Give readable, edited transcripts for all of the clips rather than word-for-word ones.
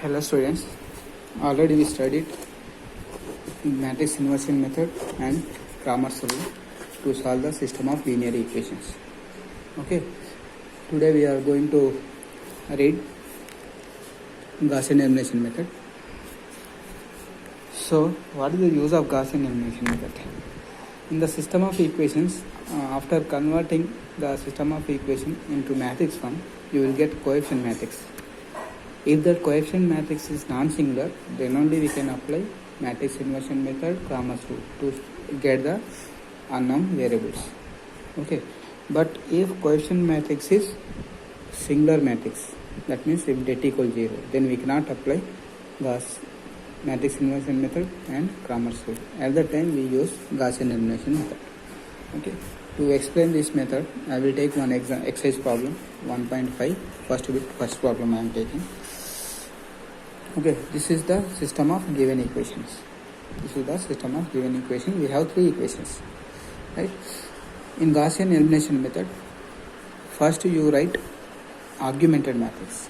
Hello students, already we studied matrix inversion method and Cramer's rule to solve the system of linear equations. Okay, today we are going to read Gaussian elimination method. So what is the use of Gaussian elimination method? In the system of equations, after converting the system of equation into matrix form, you will get coefficient matrix. If that coefficient matrix is non-singular, then only we can apply matrix inversion method, Cramer's rule to get the unknown variables. Okay, but if coefficient matrix is singular matrix, that means if det equals 0, then we cannot apply Gauss matrix inversion method and Cramer's rule. At that time we use Gaussian elimination method. Okay, to explain this method, I will take one exercise problem 1.5. First problem I am taking. Okay, this is the system of given equations. This is the system of given equation. We have three equations, right? In Gaussian elimination method, first you write augmented matrix.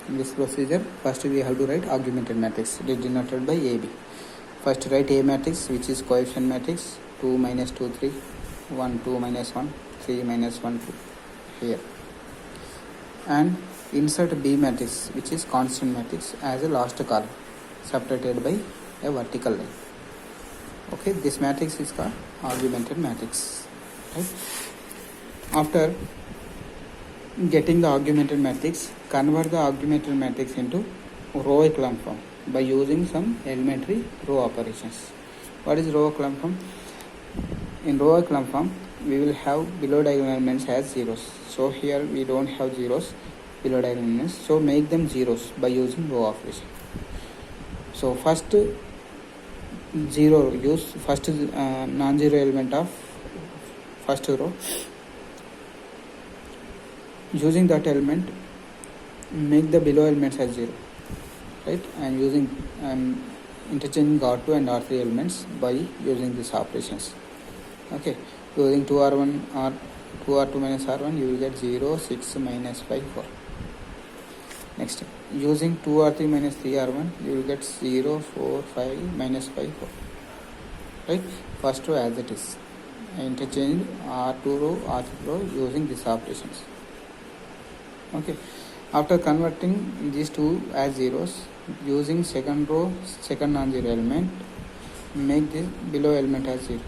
In this procedure, first we have to write augmented matrix denoted by AB. First write A matrix, which is coefficient matrix, 2 minus 2 3, 1 2 minus 1 3 minus 1 2 here, and insert B matrix, which is constant matrix, as a last column separated by a vertical line. Okay, this matrix is called augmented matrix, right? After getting the augmented matrix, convert the augmented matrix into row echelon form by using some elementary row operations. What is row echelon form? In row echelon form, we will have below diagonal elements as zeros. So here we don't have zeros below diagonal elements, so make them zeros by using row operation. So first zero, use first non-zero element of first row. Using that element, make the below elements as 0, right? And using interchanging R2 and R3 elements by using these operations. Okay, using 2R1 or 2R2 minus R1, you will get 0, 6, minus 5, 4. Next, using 2R3 minus 3R1, you will get 0, 4, 5, minus 5, 4. Right? First row as it is. Interchange R2 row, R3 row using these operations. Okay, after converting these two as zeros, using second row, second non-zero element, make this below element as 0.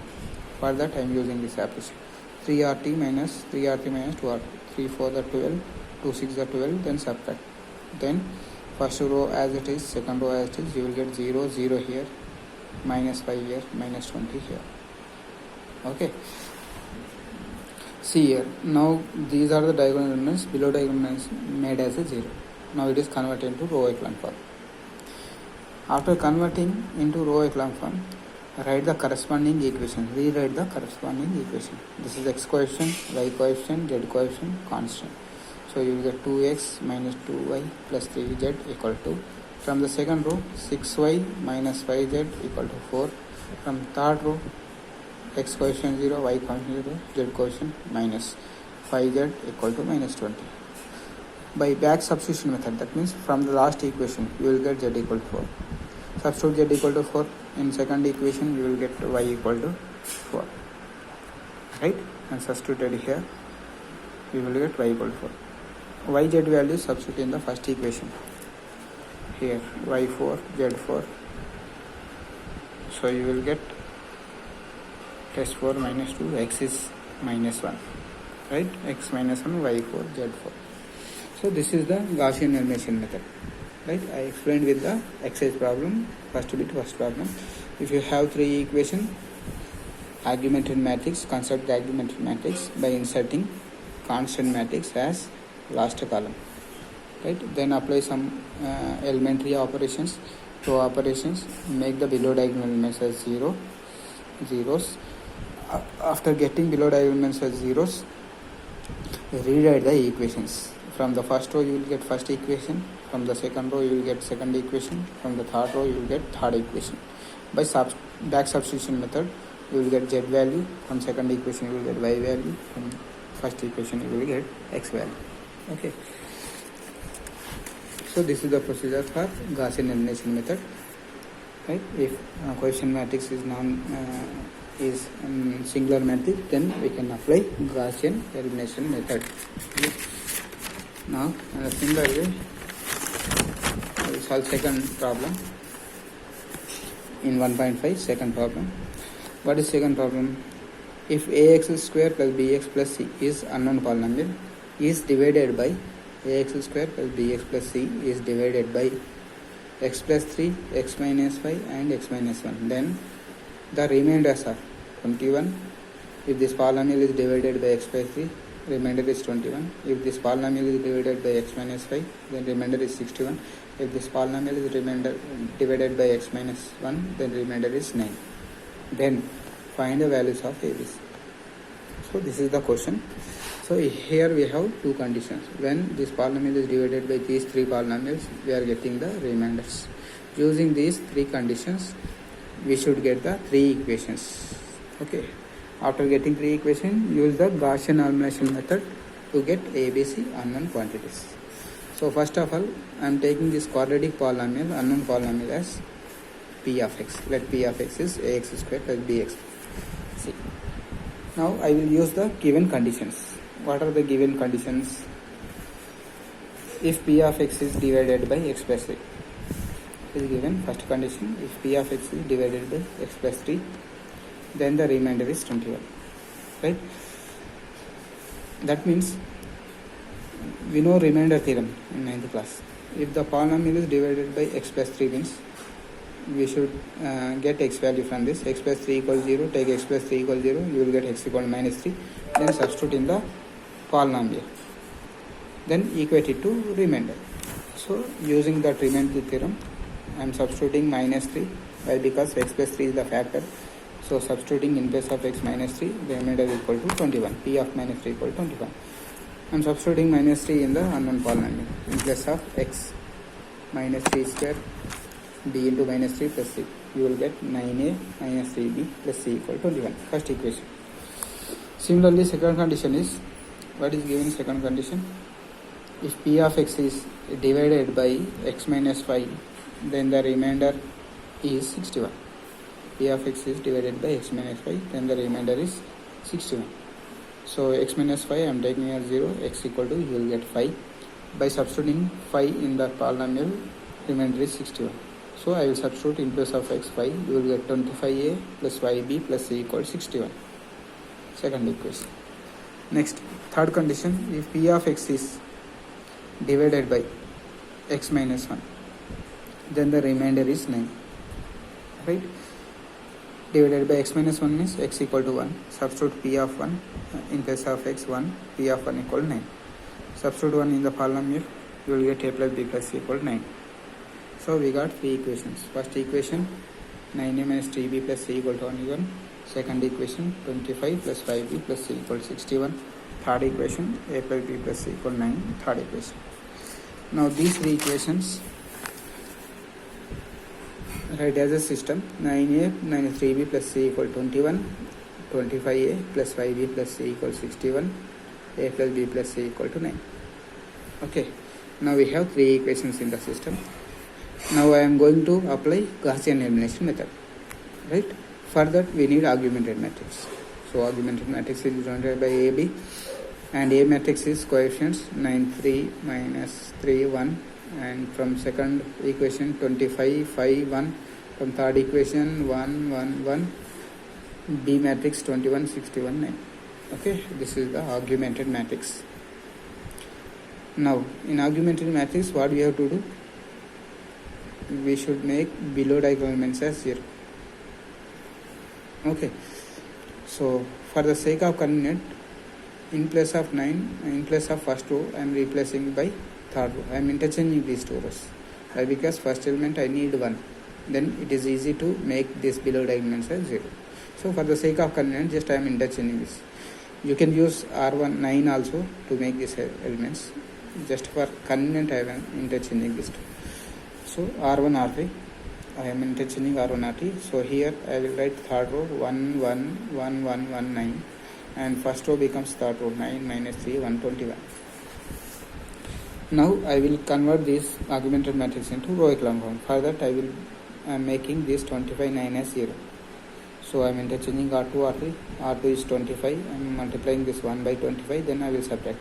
For that I am using this operation. 3RT minus 2R. 3 4 the 12, 2 6 the 12, then subtract. Then first row as it is, second row as it is, you will get 0, 0 here, minus 5 here, minus 20 here. Okay. See here, now these are the diagonal elements, below diagonal elements made as a 0. Now it is converted into row echelon form. After converting into row echelon form, write the corresponding equation, rewrite the corresponding equation. This is x coefficient, y coefficient, z coefficient, constant. So you will get 2x minus 2y plus 3z equal to, from the second row, 6y minus 5z equal to 4. From third row, x coefficient 0, y coefficient 0, z coefficient minus 5z equal to minus 20. By back substitution method, that means from the last equation, you will get z equal to 4. Substitute z equal to 4. In second equation, you will get y equal to 4. Right? And substituted here, you will get y equal to 4. yz value substitute in the first equation. Here, y4, z4. So you will get x4 minus 2, x is minus 1. Right? X minus 1, y4, z4. So this is the Gaussian elimination method. Right? I explained with the exercise problem, first problem. If you have three equations, augmented matrix, construct the augmented matrix by inserting constant matrix as last column. Right? Then apply some elementary operations, row operations, make the below diagonal elements as zeros. After getting below diagonal elements as zeros, rewrite the equations. From the first row you will get first equation, from the second row you will get second equation, from the third row you will get third equation. By back substitution method, you will get z value, from second equation you will get y value, from first equation you will get x value. Okay. So this is the procedure for Gaussian elimination method. Right? If coefficient matrix is singular matrix, then we can apply Gaussian elimination method. Okay. Now similar way, I will solve second problem in 1.5. Second problem. What is second problem? If ax square plus bx plus c is unknown polynomial is divided by ax square plus bx plus c is divided by x plus 3, x minus 5 and x minus 1, then the remainders are 21. If this polynomial is divided by x plus 3, remainder is 21. If this polynomial is divided by x minus 5, then remainder is 61. If this polynomial is divided by x minus 1, then remainder is 9. Then find the values of ABC. So this is the question. So here we have two conditions. When this polynomial is divided by these three polynomials, we are getting the remainders. Using these three conditions, we should get the three equations. Okay. After getting three equations, use the Gaussian elimination method to get ABC unknown quantities. So first of all, I am taking this quadratic polynomial, unknown polynomial as P of x. Let P of x is ax square plus bx. See. Now I will use the given conditions. What are the given conditions? If P of x is divided by x plus 3 is given. First condition, if P of x is divided by x plus 3, then the remainder is 21. Right? That means we know remainder theorem in 9th class. If the polynomial is divided by x plus 3 means we should get x value from this. X plus 3 equals 0. Take x plus 3 equals 0. You will get x equal to minus 3. Then substitute in the polynomial. Then equate it to remainder. So using that remainder theorem, I am substituting minus 3. Why? Because x plus 3 is the factor. So substituting in place of x minus 3, the remainder is equal to 21. P of minus 3 equal to 21. I am substituting minus 3 in the unknown polynomial. In place of x minus 3 square b into minus 3 plus c. You will get 9a minus 3b plus c equal to 21. First equation. Similarly, second condition is, what is given second condition? If p of x is divided by x minus 5, then the remainder is 61. P of x is divided by x minus 5, then the remainder is 61. So x minus 5 I am taking as 0, x equal to, you will get 5. By substituting 5 in the polynomial, remainder is 61. So I will substitute in place of x 5, you will get 25a plus 5b plus c equal to 61. Second equation. Next, third condition, if p of x is divided by x minus 1, then the remainder is 9. Right? Divided by x minus 1 means x equal to 1. Substitute p of 1 in place of x 1, p of 1 equal to 9. Substitute 1 in the polynomial, you will get a plus b plus c equal to 9. So we got three equations. First equation, 9a minus 3b plus c equal to 1. Second equation, 25 plus 5b plus c equal to 61. Third equation, a plus b plus c equal to 9. Third equation. Now these three equations write as a system. 9a minus 3b plus c equal to 21. 25a plus 5b plus c equal to 61. A plus b plus c equal to 9. Okay. Now we have three equations in the system. Now I am going to apply Gaussian elimination method. Right? For that we need augmented matrix. So augmented matrix is represented by AB, and A matrix is coefficients 9, 3, minus 3, 1, and from second equation 25, 5, 1, from third equation 1, 1, 1, B matrix 21, 61, 9. Okay, this is the augmented matrix. Now in augmented matrix, what we have to do? We should make below diagonal elements as 0. Okay, so for the sake of convenience, in place of 9, in place of first row, I am replacing by third row. I am interchanging these two rows. Why? Because first element I need 1. Then it is easy to make this below diagonal elements as 0. So for the sake of convenience, just I am interchanging this. You can use R1 9 also to make these elements. Just for convenience, I am interchanging these two. So R1 R3, I am interchanging R1 R3. So here I will write third row 1, 1, 1, 1, 1, 9, and first row becomes third row 9 minus 3, 121. Now I will convert this augmented matrix into row echelon form. For that I am making this 25 9 as 0. So I am interchanging R2 R3. R2 is 25. I am multiplying this 1 by 25. Then I will subtract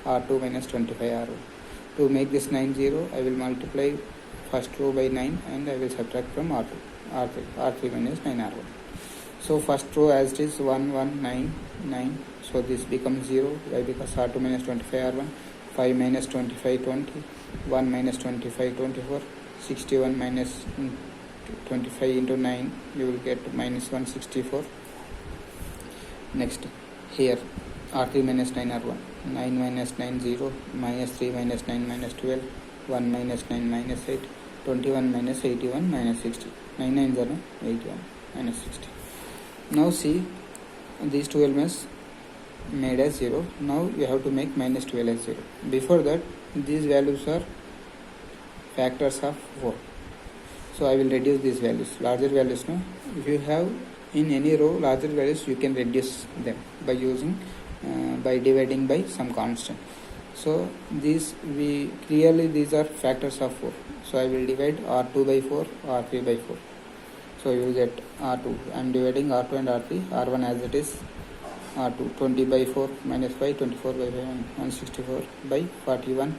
R2 minus 25 R1. To make this 9 0, I will multiply first row by 9 and I will subtract from R2 R3 minus 9 R1. So first row as it is 1 1 9 9. So this becomes 0. Why? Because R2 minus 25 R1. 5 minus 25 20. 1 minus 25 24. 61 minus 25 into 9, you will get minus 164. Next here R3 minus 9 R1. 9 minus 9 0. Minus 3 minus 9 minus 12. 1 minus 9 minus 8. 21 minus 81 minus 60. 9 9 0 81 minus 60. Now see these two elements made as 0. Now we have to make minus 12 as 0. Before that these values are factors of 4. So I will reduce these values. Larger values, no? If you have in any row larger values, you can reduce them by using by dividing by some constant. So these these are factors of 4. So I will divide R2 by 4, R3 by 4. So you will get R2. I am dividing R2 and R3. R1 as it is. R2 20 by 4 minus 5, 24 by 5, 164 by 41.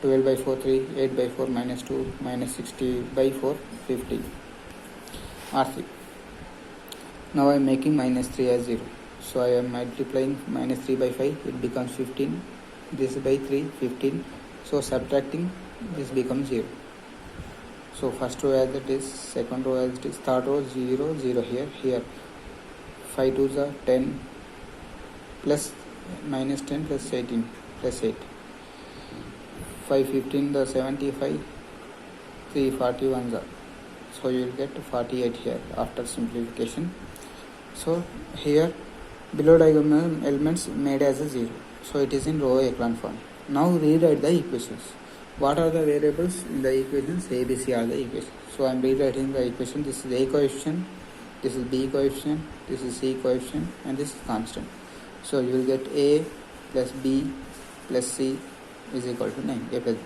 12 by 4 3, 8 by 4 minus 2, minus 60 by 4 50. R3. Now I am making minus 3 as 0. So I am multiplying minus 3 by 5, it becomes 15. This by 3, 15. So subtracting, this becomes 0. So first row as it is, second row as it is, third row 0 0 here 5 2s are 10 plus minus 10 plus 18 plus 8. 5 15 the 75, 3 41s are. So you will get 48 here after simplification. So here below diagonal elements made as a 0. So it is in row echelon form. Now rewrite the equations. What are the variables in the equations? A, B, C are the equations. So I am rewriting the equation. This is A coefficient, this is B coefficient, this is C coefficient, and this is constant. So you will get A plus B plus C is equal to 9. A plus B.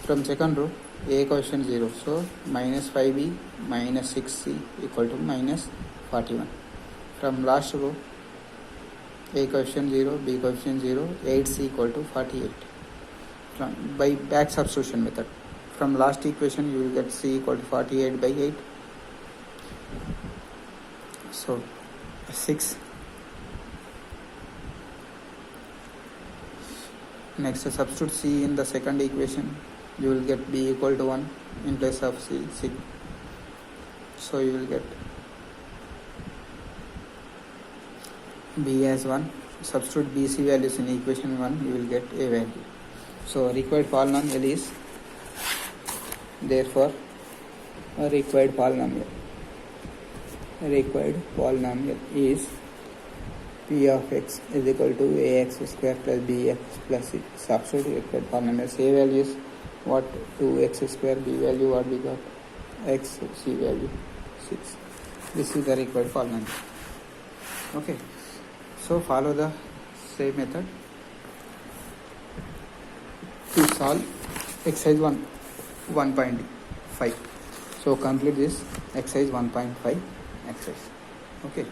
From second row, A coefficient 0. So minus 5B minus 6C equal to minus 41. From last row, A coefficient 0, B coefficient 0, 8C equal to 48. By back substitution method. From last equation you will get C equal to 48 by 8. So 6. Next substitute C in the second equation. You will get B equal to 1 in place of C. So you will get B as 1. Substitute BC values in equation 1. You will get A value. So required polynomial is, therefore a required polynomial is P of x is equal to ax square plus bx plus c. Substitute required polynomials. A value is what? 2x square. B value what we got? X. C value 6. This is the required polynomial. Okay. So follow the same method to solve exercise 1.5. So complete this exercise 1.5 exercise. Okay.